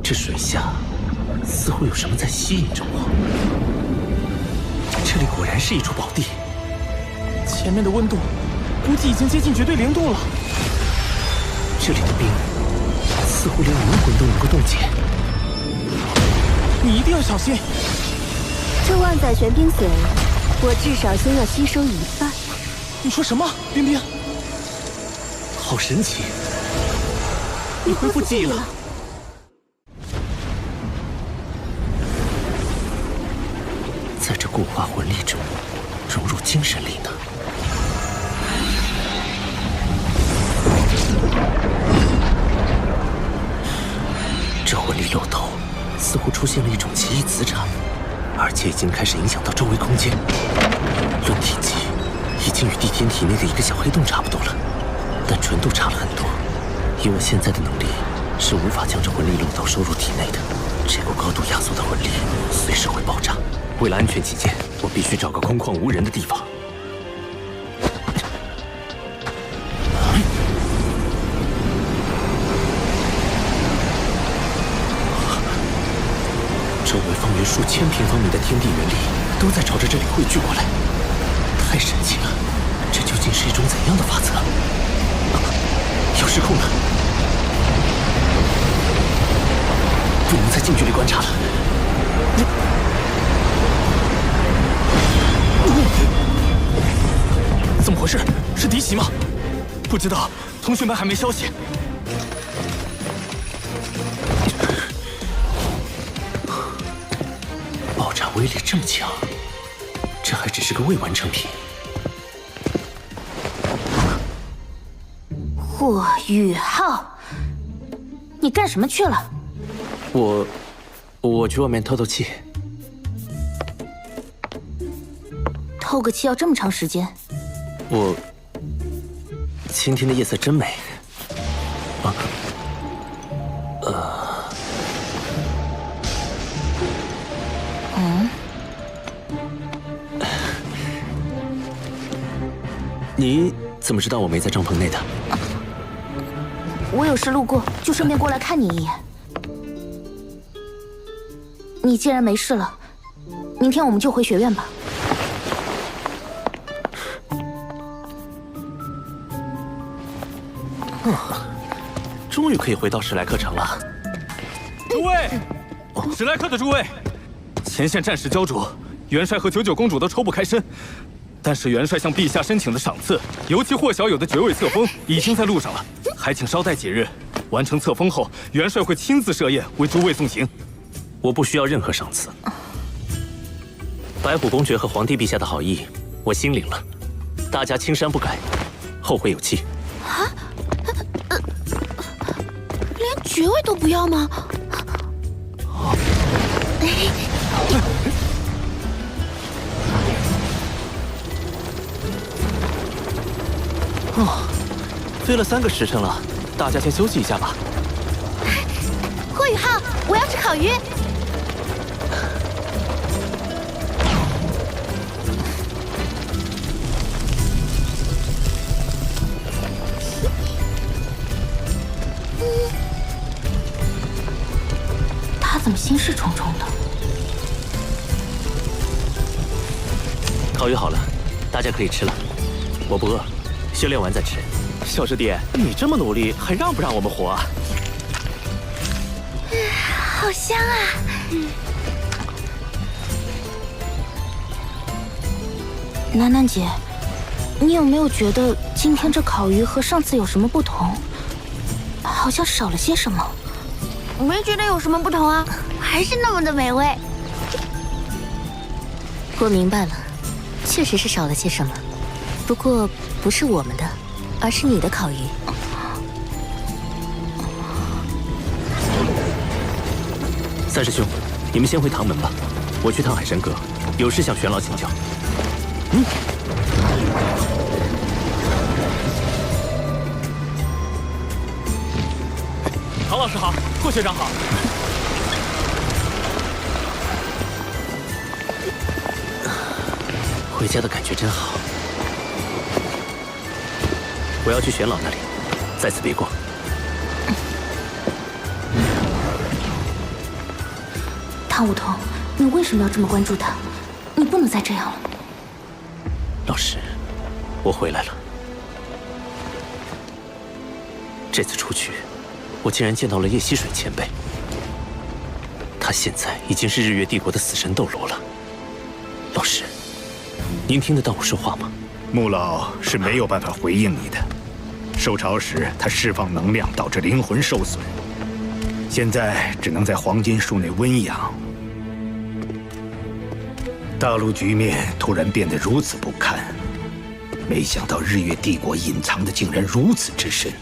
这水下似乎有什么在吸引着我。这里果然是一处宝地。前面的温度估计已经接近绝对零度了。这里的冰似乎连灵魂都能够冻结。你一定要小心。这万载玄冰水，我至少先要吸收一半。你说什么，冰冰？好神奇！你恢复记忆了。在这固化魂力中融入精神力呢？这魂力漏斗似乎出现了一种奇异磁场，而且已经开始影响到周围空间。论体积，已经与地天体内的一个小黑洞差不多了，但纯度差了很多。以我现在的能力，是无法将这魂力漏斗收入体内的。这股高度压缩的魂力随时会爆炸。为了安全起见，我必须找个空旷无人的地方。周围方圆数千平方米的天地元力都在朝着这里汇聚过来，太神奇了！这究竟是一种怎样的法则？要失控了！不能再近距离观察了。怎么回事？是敌袭吗？不知道，同学们还没消息。爆炸威力这么强，这还只是个未完成品。霍雨浩，你干什么去了？我去外面透透气。透个气要这么长时间？今天的夜色真美。你怎么知道我没在帐篷内的？我有事路过，就顺便过来看你一眼。你既然没事了，明天我们就回学院吧。终于可以回到史莱克城了。诸位，史莱克的诸位，前线战事焦灼，元帅和九九公主都抽不开身。但是元帅向陛下申请的赏赐，尤其或小有的爵位册封，已经在路上了，还请稍待几日。完成册封后，元帅会亲自设宴为诸位送行。我不需要任何赏赐。白虎公爵和皇帝陛下的好意，我心领了。大家青山不改，后会有期。啊？连爵位都不要吗？飞了3个时辰了，大家先休息一下吧。霍雨浩，我要吃烤鱼。他怎么心事重重的？烤鱼好了，大家可以吃了。我不饿，修炼完再吃。小师弟，你这么努力，还让不让我们活啊？好香啊！楠楠姐，你有没有觉得今天这烤鱼和上次有什么不同？好像少了些什么。没觉得有什么不同啊，还是那么的美味。我明白了，确实是少了些什么，不过不是我们的，而是你的烤鱼。三师兄，你们先回唐门吧，我去趟海神阁，有事向玄老请教。唐老师好，霍学长好。回家的感觉真好。我要去玄老那里，在此别过。唐舞桐，你为什么要这么关注他？你不能再这样了。老师，我回来了。这次出去，我竟然见到了叶溪水前辈。他现在已经是日月帝国的死神斗罗了。老师，您听得到我说话吗？穆老是没有办法回应你的。受潮时，他释放能量导致灵魂受损，现在只能在黄金树内温养。大陆局面突然变得如此不堪，没想到日月帝国隐藏的竟然如此之深。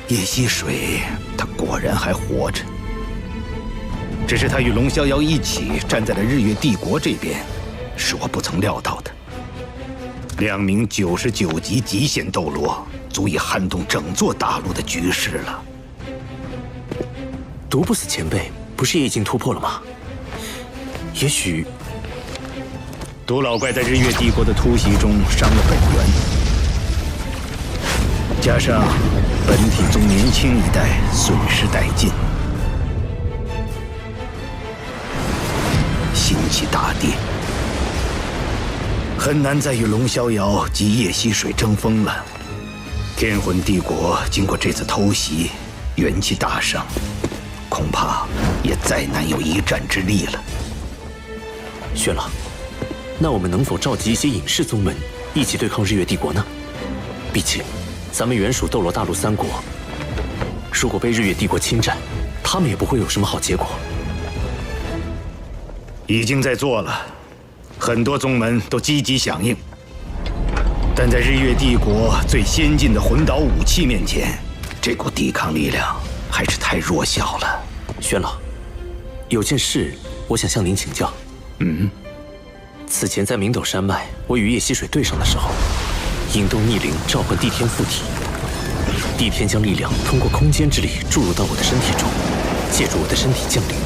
叶溪水，他果然还活着，只是他与龙逍遥一起站在了日月帝国这边，是我不曾料到的。2名99级极限斗罗，足以撼动整座大陆的局势了。毒不死前辈不是也已经突破了吗？也许毒老怪在日月帝国的突袭中伤了本源，加上本体宗年轻一代损失殆尽，心气大跌，很难再与龙逍遥及叶溪水争锋了。天魂帝国经过这次偷袭，元气大伤，恐怕也再难有一战之力了。薛老，那我们能否召集一些隐士宗门一起对抗日月帝国呢？毕竟咱们原属斗罗大陆3国，如果被日月帝国侵占，他们也不会有什么好结果。已经在做了，很多宗门都积极响应，但在日月帝国最先进的魂导武器面前，这股抵抗力量还是太弱小了。薛老，有件事我想向您请教。此前在明斗山脉，我与叶溪水对上的时候，引动逆灵召唤帝天附体，帝天将力量通过空间之力注入到我的身体中，借助我的身体降临。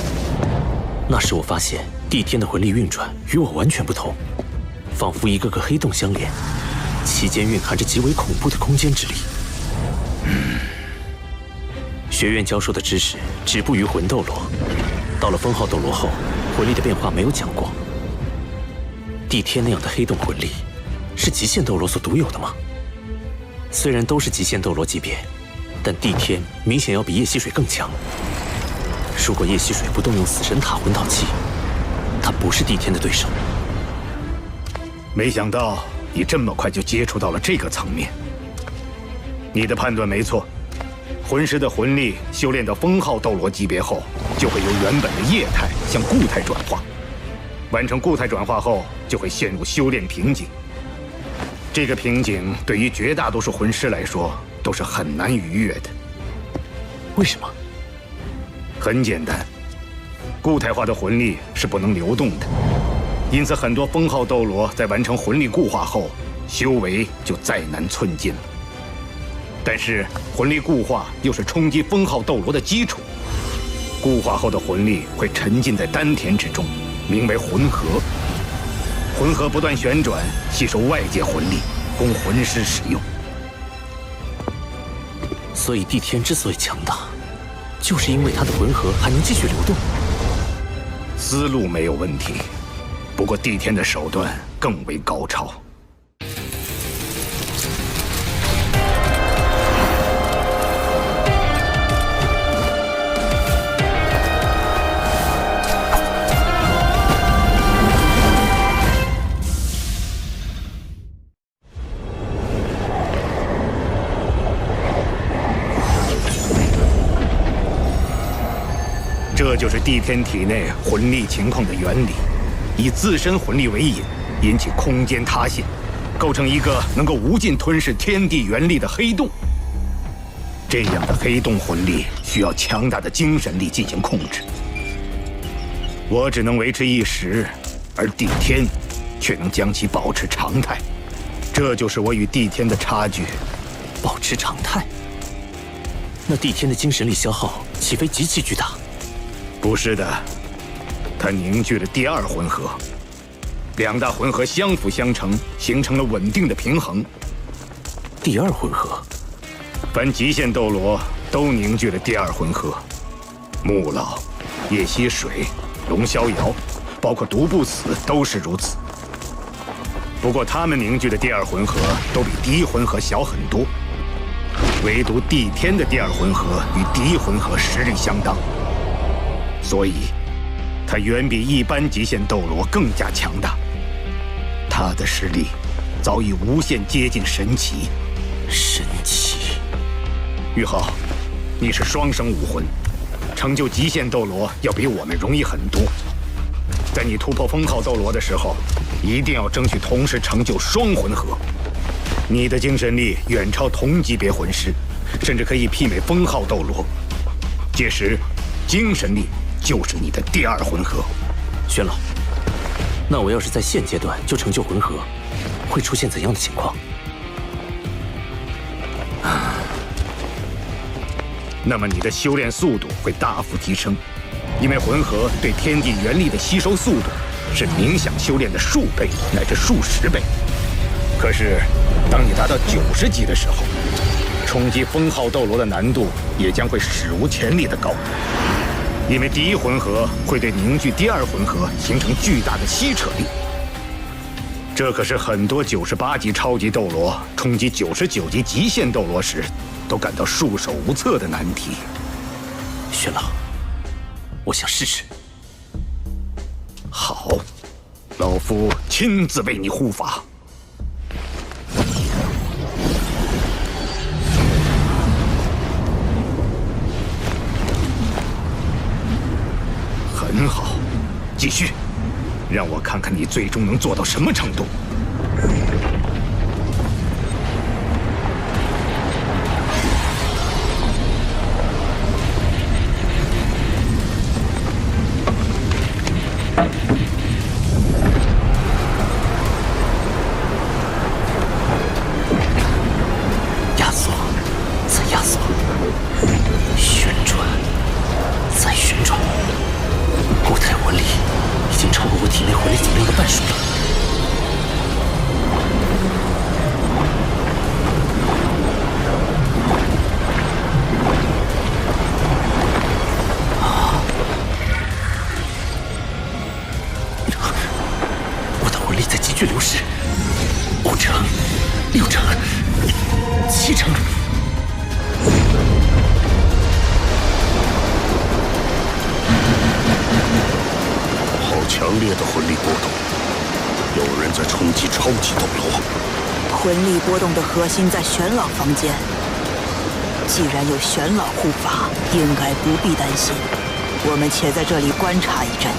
那时我发现帝天的魂力运转与我完全不同，仿佛一个个黑洞相连，其间蕴含着极为恐怖的空间之力。学院教授的知识止步于魂斗罗，到了封号斗罗后，魂力的变化没有讲过。帝天那样的黑洞魂力，是极限斗罗所独有的吗？虽然都是极限斗罗级别，但帝天明显要比叶溪水更强。如果叶溪水不动用死神塔魂导器，他不是帝天的对手。没想到你这么快就接触到了这个层面。你的判断没错，魂师的魂力修炼到封号斗罗级别后，就会由原本的液态向固态转化。完成固态转化后，就会陷入修炼瓶颈。这个瓶颈对于绝大多数魂师来说都是很难逾越的。为什么？很简单，固态化的魂力是不能流动的，因此很多封号斗罗在完成魂力固化后，修为就再难寸进了。但是魂力固化又是冲击封号斗罗的基础，固化后的魂力会沉浸在丹田之中，名为魂核。魂核不断旋转，吸收外界魂力，供魂师使用。所以帝天之所以强大，就是因为他的魂核还能继续流动。思路没有问题，不过帝天的手段更为高超。这就是帝天体内魂力情况的原理，以自身魂力为引，引起空间塌陷，构成一个能够无尽吞噬天地元力的黑洞。这样的黑洞魂力需要强大的精神力进行控制，我只能维持一时，而帝天却能将其保持常态。这就是我与帝天的差距。保持常态？那帝天的精神力消耗岂非极其巨大？不是的，它凝聚了第二魂核，2大魂核相辅相成，形成了稳定的平衡。第二魂核，凡极限斗罗都凝聚了第二魂核。穆老、叶溪水、龙逍遥，包括独步死都是如此。不过他们凝聚的第二魂核都比第一魂核小很多，唯独帝天的第二魂核与第一魂核实力相当，所以他远比一般极限斗罗更加强大。他的实力早已无限接近神奇。神奇！玉浩，你是双生武魂，成就极限斗罗要比我们容易很多。在你突破封号斗罗的时候，一定要争取同时成就双魂核。你的精神力远超同级别魂师，甚至可以媲美封号斗罗。届时，精神力就是你的第二魂核。玄老，那我要是在现阶段就成就魂核，会出现怎样的情况？那么你的修炼速度会大幅提升，因为魂核对天地元力的吸收速度是冥想修炼的数倍乃至数十倍。可是，当你达到90级的时候，冲击封号斗罗的难度也将会史无前例的高，因为第一魂核会对凝聚第二魂核形成巨大的吸扯力。这可是很多98级超级斗罗冲击99级极限斗罗时都感到束手无策的难题。玄老，我想试试。好，老夫亲自为你护法。很好，继续，让我看看你最终能做到什么程度。压缩，再压缩，旋转，再旋转。固态魂力已经超过我体内魂力总量的半数了。我的魂力在急剧流失，5成、6成、7成。强烈的魂力波动，有人在冲击超级斗罗。魂力波动的核心在玄老房间，既然有玄老护法，应该不必担心。我们且在这里观察一阵。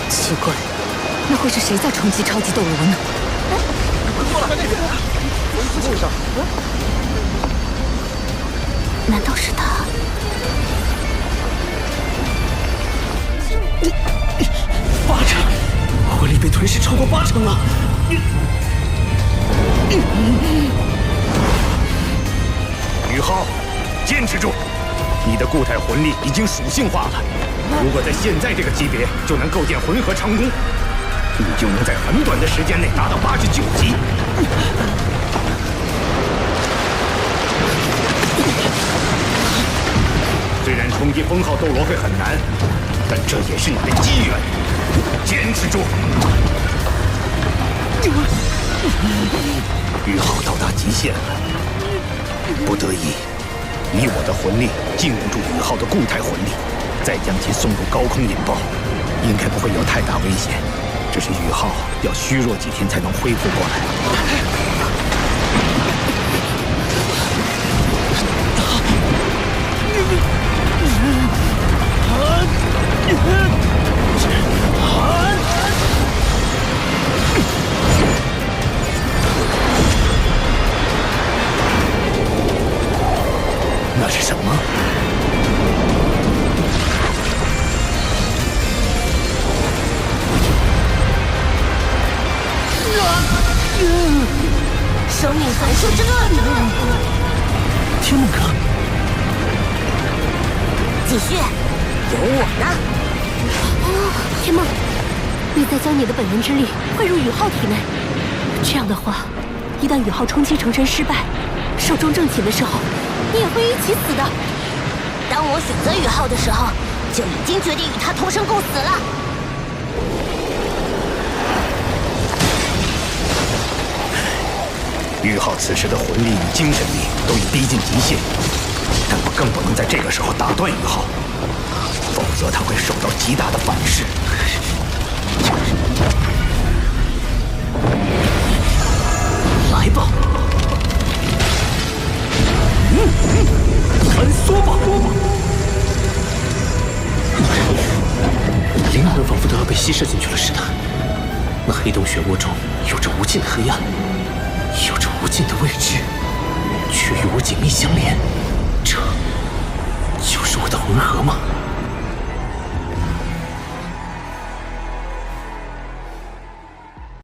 奇怪，那会是谁在冲击超级斗罗呢？难道是他？8成，魂力被吞噬超过8成了。宇浩，坚持住！你的固态魂力已经属性化了，如果在现在这个级别就能构建魂核成功，你就能在很短的时间内达到89级。虽然冲击封号斗罗会很难，但这也是你的机缘，坚持住！宇浩到达极限了，不得已，以我的魂力禁锢住宇浩的固态魂力，再将其送入高空引爆，应该不会有太大危险。只是宇浩要虚弱几天才能恢复过来。那是什么？生命函数之乱！天梦哥，继续，有我呢。天梦，你再将你的本源之力汇入宇浩体内，这样的话，一旦宇浩冲击成神失败，寿终正寝的时候，你也会一起死的。当我选择宇浩的时候，就已经决定与他同生共死了。玉浩此时的魂力与精神力都已逼近极限，但我更不能在这个时候打断玉浩，否则他会受到极大的反噬。来吧，穿梭吧！灵魂仿佛都要被吸摄进去了似的。那黑洞漩涡中有着无尽的黑暗，有着无尽的未知，却与我紧密相连。这就是我的魂核吗？